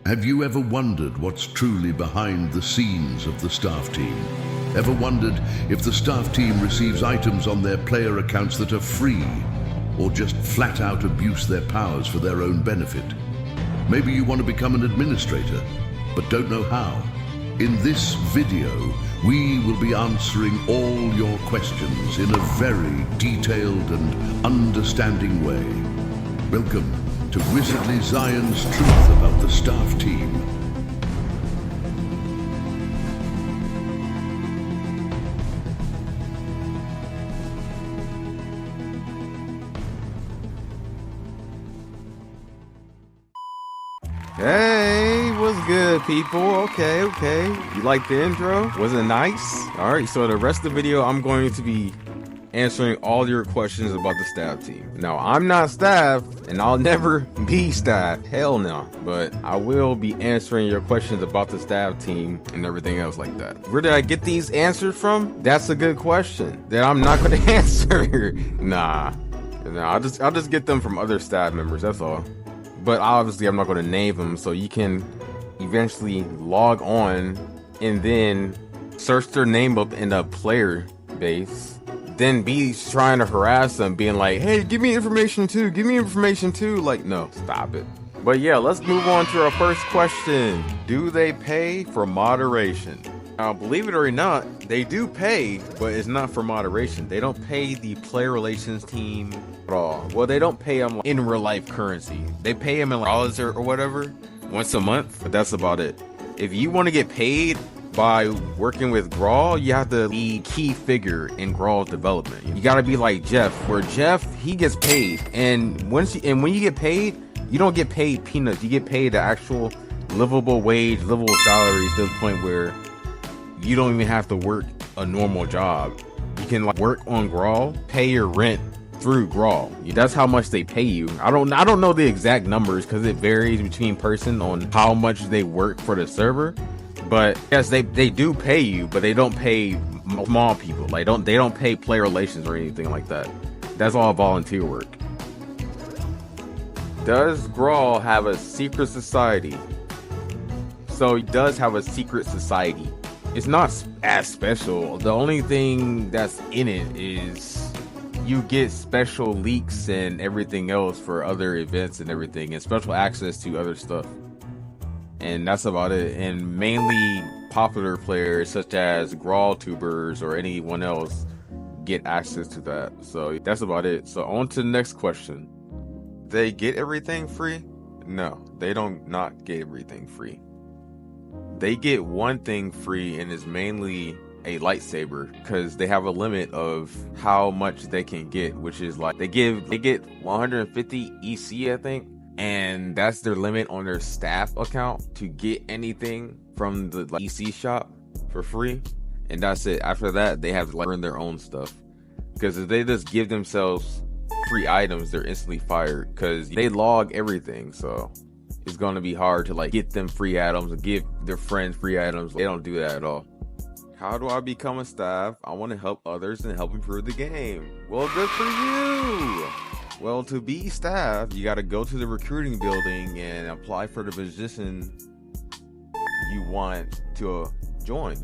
Have you ever wondered what's truly behind the scenes of the staff team? Ever wondered if the staff team receives items on their player accounts that are free, or just flat out abuse their powers for their own benefit? Maybe you want to become an administrator, but don't know how. In this video, we will be answering all your questions in a very detailed and understanding way. Welcome to Wizardly Zion's Truth About the Staff Team. Hey, what's good, people? Okay. You like the intro? Was it nice? All right, so the rest of the video, I'm going to be answering all your questions about the staff team. Now, I'm not staff, and I'll never be staff. Hell no. But I will be answering your questions about the staff team and everything else like that. Where did I get these answers from? That's a good question that I'm not going to answer. Nah, I'll just get them from other staff members. That's all. But obviously, I'm not going to name them, so you can eventually log on and then search their name up in the player base. Then be trying to harass them, being like, hey, give me information too. Like, no, stop it. But yeah, let's move on to our first question. Do they pay for moderation? Now, believe it or not, they do pay, but it's not for moderation. They don't pay the player relations team at all. Well, they don't pay them in real life currency. They pay them in dollars or whatever once a month, but that's about it. If you want to get paid by working with Graal, you have to be key figure in Graal's development. You gotta be like Jeff, where Jeff, he gets paid, and when you get paid, you don't get paid peanuts. You get paid the actual livable wage, livable salary to the point where you don't even have to work a normal job. You can like work on Graal, pay your rent through Graal. That's how much they pay you. I don't know the exact numbers because it varies between person on how much they work for the server. But yes, they do pay you, but they don't pay small people. Like they don't pay player relations or anything like that. That's all volunteer work. Does Graal have a secret society? So it does have a secret society. It's not as special. The only thing that's in it is you get special leaks and everything else for other events and everything, and special access to other stuff. And that's about it. And mainly popular players such as Graal tubers or anyone else get access to that. So that's about it. So on to the next question. They get everything free? No, they don't not get everything free. They get one thing free, and it's mainly a lightsaber, because they have a limit of how much they can get, which is like they get 150 EC, I think. And that's their limit on their staff account to get anything from the EC shop for free. And that's it. After that, they have to earn their own stuff. Because if they just give themselves free items, they're instantly fired. Because they log everything. So it's going to be hard to get them free items or give their friends free items. They don't do that at all. How do I become a staff? I want to help others and help improve the game. Well, good for you. Well, to be staff, you got to go to the recruiting building and apply for the position you want to join,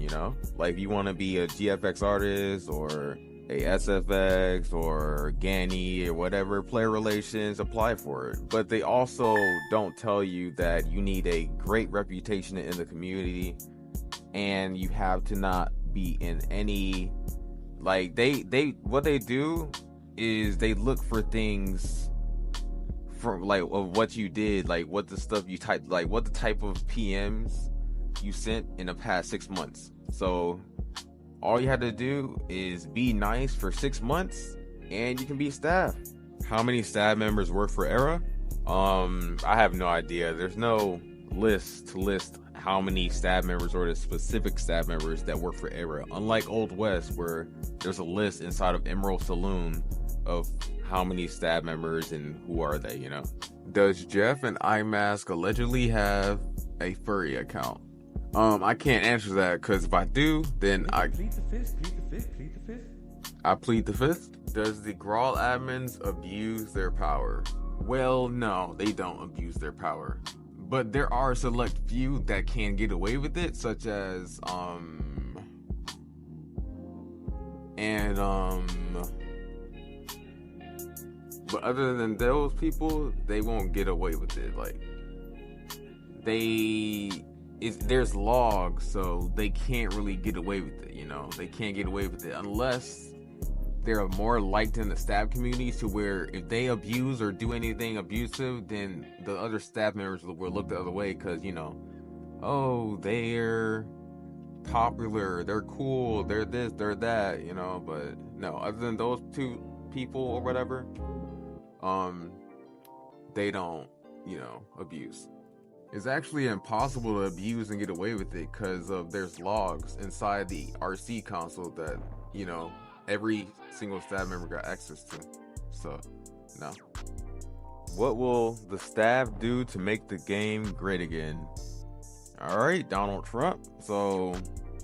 Like, you want to be a GFX artist or a SFX or Ganny or whatever, player relations, apply for it. But they also don't tell you that you need a great reputation in the community, and you have to not be in any, what they do is they look for things from of what you did, what the stuff you typed, what the type of PMs you sent in the past 6 months. So all you had to do is be nice for 6 months and you can be staff. How many staff members work for Era? I have no idea. There's no list to list how many staff members or the specific staff members that work for Era. Unlike Old West, where there's a list inside of Emerald Saloon of how many staff members and who are they, Does Jeff and iMask allegedly have a furry account? I can't answer that, because if I do, then I plead the fifth. I plead the fifth. Does the Graal admins abuse their power? Well, no, they don't abuse their power. But there are a select few that can get away with it, such as but other than those people, they won't get away with it. Like there's logs, so they can't really get away with it, you know. They can't get away with it unless they're more liked in the staff community, to where if they abuse or do anything abusive, then the other staff members will look the other way, because, you know, oh, they're popular, they're cool, they're this, they're that, you know. But no, other than those two people or whatever, they don't, you know, abuse. It's actually impossible to abuse and get away with it, because there's logs inside the RC console that, you know, every single staff member got access to. So no. What will the staff do to make the game great again? Alright, Donald Trump. So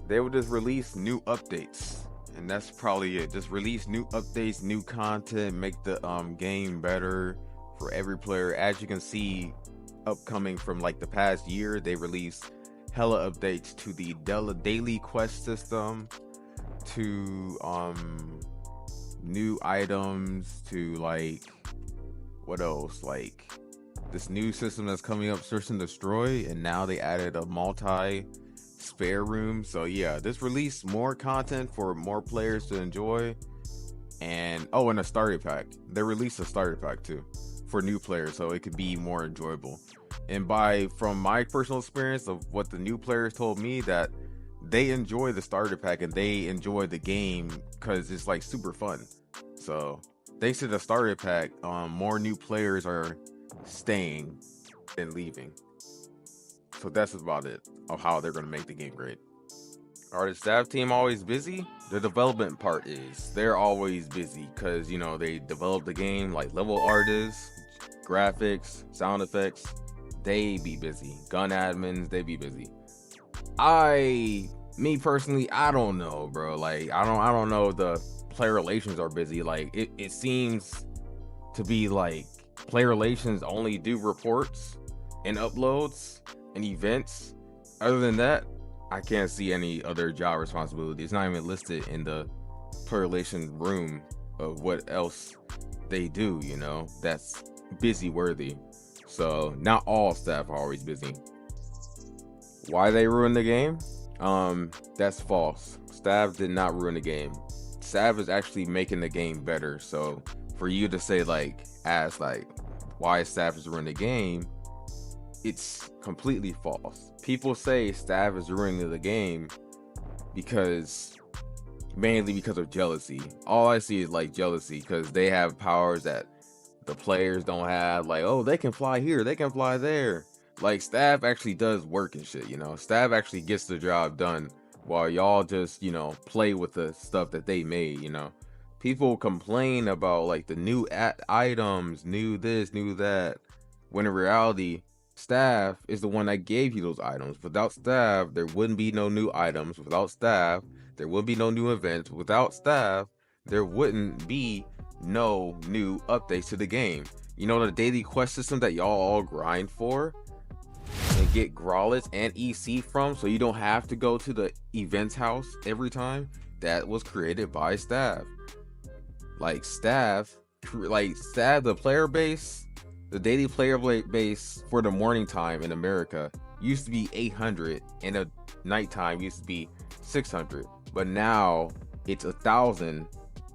they will just release new updates, and that's probably it. Just release new updates, new content, make the game better for every player. As you can see, upcoming from like the past year, they released hella updates to the daily quest system, to new items, to like what else, like this new system that's coming up, search and destroy, and now they added a multi spare room. So yeah, this released more content for more players to enjoy. And oh, and a starter pack, they released a starter pack too for new players, so it could be more enjoyable. And from my personal experience of what the new players told me, that they enjoy the starter pack and they enjoy the game because it's like super fun. So thanks to the starter pack, more new players are staying than leaving. So that's about it of how they're going to make the game great. Are the staff team always busy? The development part is. They're always busy because, you know, they develop the game, like level artists, graphics, sound effects. They be busy. Gun admins, they be busy. Me personally, I don't know, bro. Like, I don't know if the player relations are busy. Like, it seems to be like player relations only do reports and uploads and events. Other than that, I can't see any other job responsibility. It's not even listed in the player relations room of what else they do, you know, that's busy worthy. So not all staff are always busy. Why they ruin the game? That's false. Staff did not ruin the game. Staff is actually making the game better. So for you to say ask why staff is ruining the game, it's completely false. People say staff is ruining the game mainly because of jealousy. All I see is like jealousy, because they have powers that the players don't have. Like, oh, they can fly here, they can fly there. Like, staff actually does work and shit, you know. Staff actually gets the job done, while y'all just, you know, play with the stuff that they made, you know. People complain about like the new items, new this, new that, when in reality, staff is the one that gave you those items. Without staff, there wouldn't be no new items. Without staff, there would be no new events. Without staff, there wouldn't be no new updates to the game. You know, the daily quest system that y'all all grind for and get graalets and EC from, so you don't have to go to the events house every time, that was created by staff. Staff, the player base, the daily player base for the morning time in America used to be 800, and the nighttime used to be 600, but now it's 1,000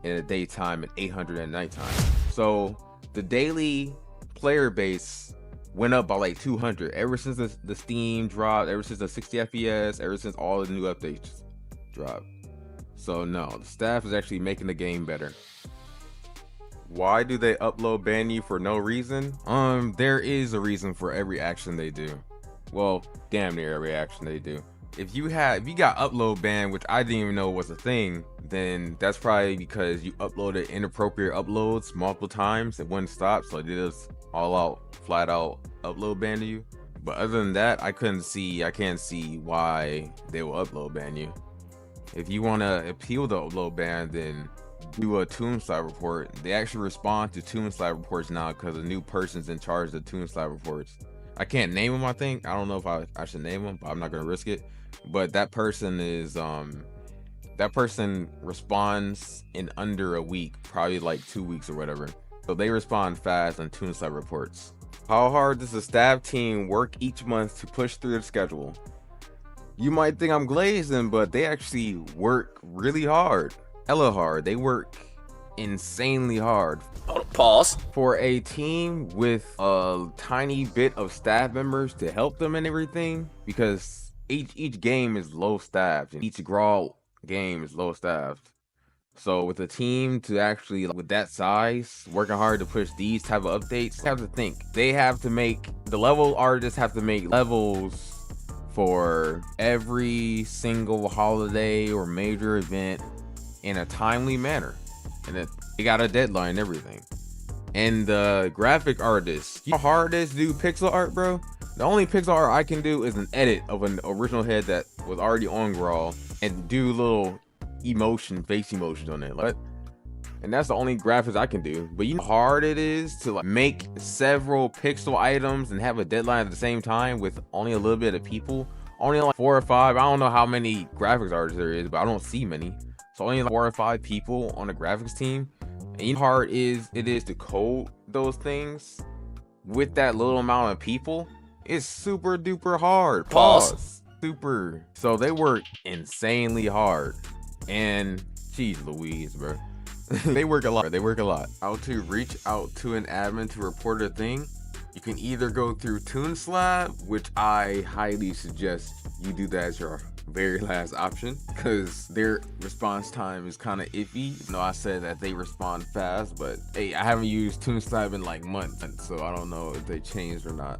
in the daytime and 800 at nighttime. So the daily player base went up by like 200 ever since the Steam dropped, ever since the 60 FPS, ever since all the new updates dropped. So no, the staff is actually making the game better. Why do they upload ban you for no reason? There is a reason for every action they do. Well, damn near every action they do. If you got upload ban, which I didn't even know was a thing, then that's probably because you uploaded inappropriate uploads multiple times and wouldn't stop, so it is all out, flat out upload ban to you. But other than that, I can't see why they will upload ban you. If you want to appeal the upload ban, then do a tombslide report. They actually respond to tombslide reports now because a new person's in charge of the tombslide reports. I can't name him. I think I don't know if I should name him, but I'm not gonna risk it. But that person is that person responds in under a week, probably like 2 weeks or whatever. So they respond fast on TuneSlab reports. How hard does the staff team work each month to push through the schedule? You might think I'm glazing, but they actually work really hard. Hella hard. They work insanely hard. Pause. For a team with a tiny bit of staff members to help them and everything, because each game is low staffed and each Graal game is low staffed. So with a team to actually, with that size, working hard to push these type of updates, they have to think. They have to make, the level artists have to make levels for every single holiday or major event in a timely manner. And they got a deadline and everything. And the graphic artists, you know how hard it is to do pixel art, bro? The only pixel art I can do is an edit of an original head that was already on Graal and do little face emotions on it. Like, and that's the only graphics I can do. But you know how hard it is to like make several pixel items and have a deadline at the same time with only a little bit of people. Only like 4 or 5. I don't know how many graphics artists there is, but I don't see many. So only like 4 or 5 people on the graphics team. And you know how hard it is to code those things with that little amount of people. It's super duper hard. Pause. Super. So they work insanely hard. And geez Louise, bro. They work a lot. They work a lot. How to reach out to an admin to report a thing? You can either go through TuneSlab, which I highly suggest you do that as your very last option, because their response time is kind of iffy. You know, I said that they respond fast, but hey, I haven't used TuneSlab in like months, so I don't know if they changed or not.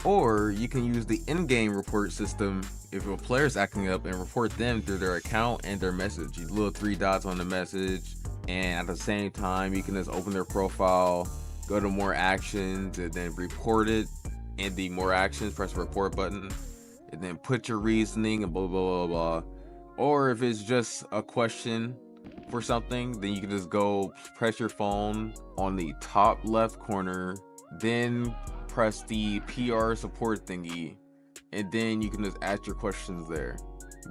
Or you can use the in-game report system if a player's acting up and report them through their account and their message. You little 3 dots on the message, and at the same time you can just open their profile, go to more actions, and then report it. And the more actions, press the report button, and then put your reasoning and blah blah blah blah. Or if it's just a question for something, then you can just go press your phone on the top left corner, then press the PR support thingy, and then you can just ask your questions there.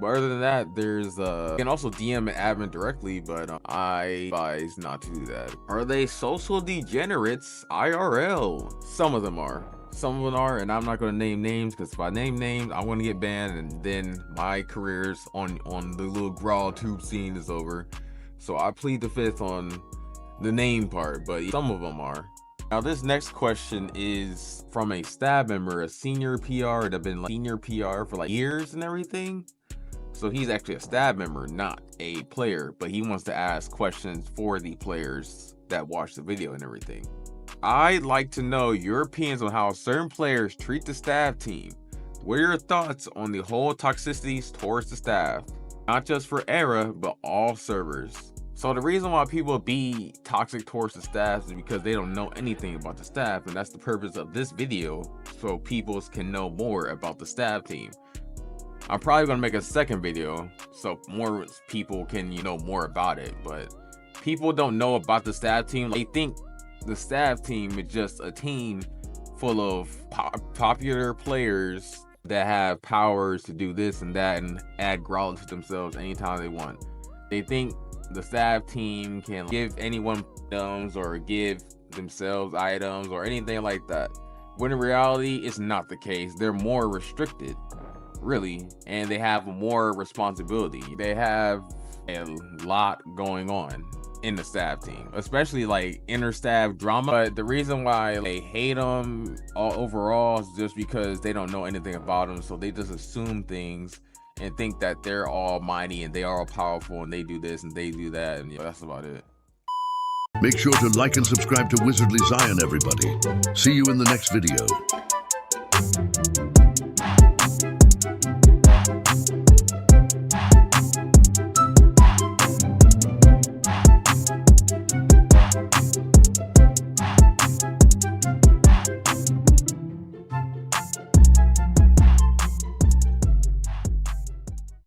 But other than that, there's you can also DM an admin directly, but I advise not to do that. Are they social degenerates IRL? Some of them are. Some of them are, and I'm not going to name names, because if I name names, I'm going to get banned, and then my career's on the little Graal tube scene is over. So I plead the fifth on the name part, but some of them are. Now this next question is from a staff member, a senior PR that been like senior PR for like years and everything. So he's actually a staff member, not a player, but he wants to ask questions for the players that watch the video and everything. I'd like to know your opinions on how certain players treat the staff team. What are your thoughts on the whole toxicities towards the staff? Not just for Era, but all servers. So the reason why people be toxic towards the staff is because they don't know anything about the staff, and that's the purpose of this video, so people can know more about the staff team. I'm probably gonna make a second video so more people can, you know, more about it, but people don't know about the staff team. They think the staff team is just a team full of popular players that have powers to do this and that and add Graal to themselves anytime they want. They think the staff team can give anyone items or give themselves items or anything like that, when in reality it's not the case. They're more restricted, really, and they have more responsibility. They have a lot going on in the staff team, especially like inter-staff drama. But the reason why they hate them all overall is just because they don't know anything about them, so they just assume things and think that they're almighty and they are all powerful and they do this and they do that, and yeah, that's about it. Make sure to like and subscribe to Wizardly Zion, everybody. See you in the next video.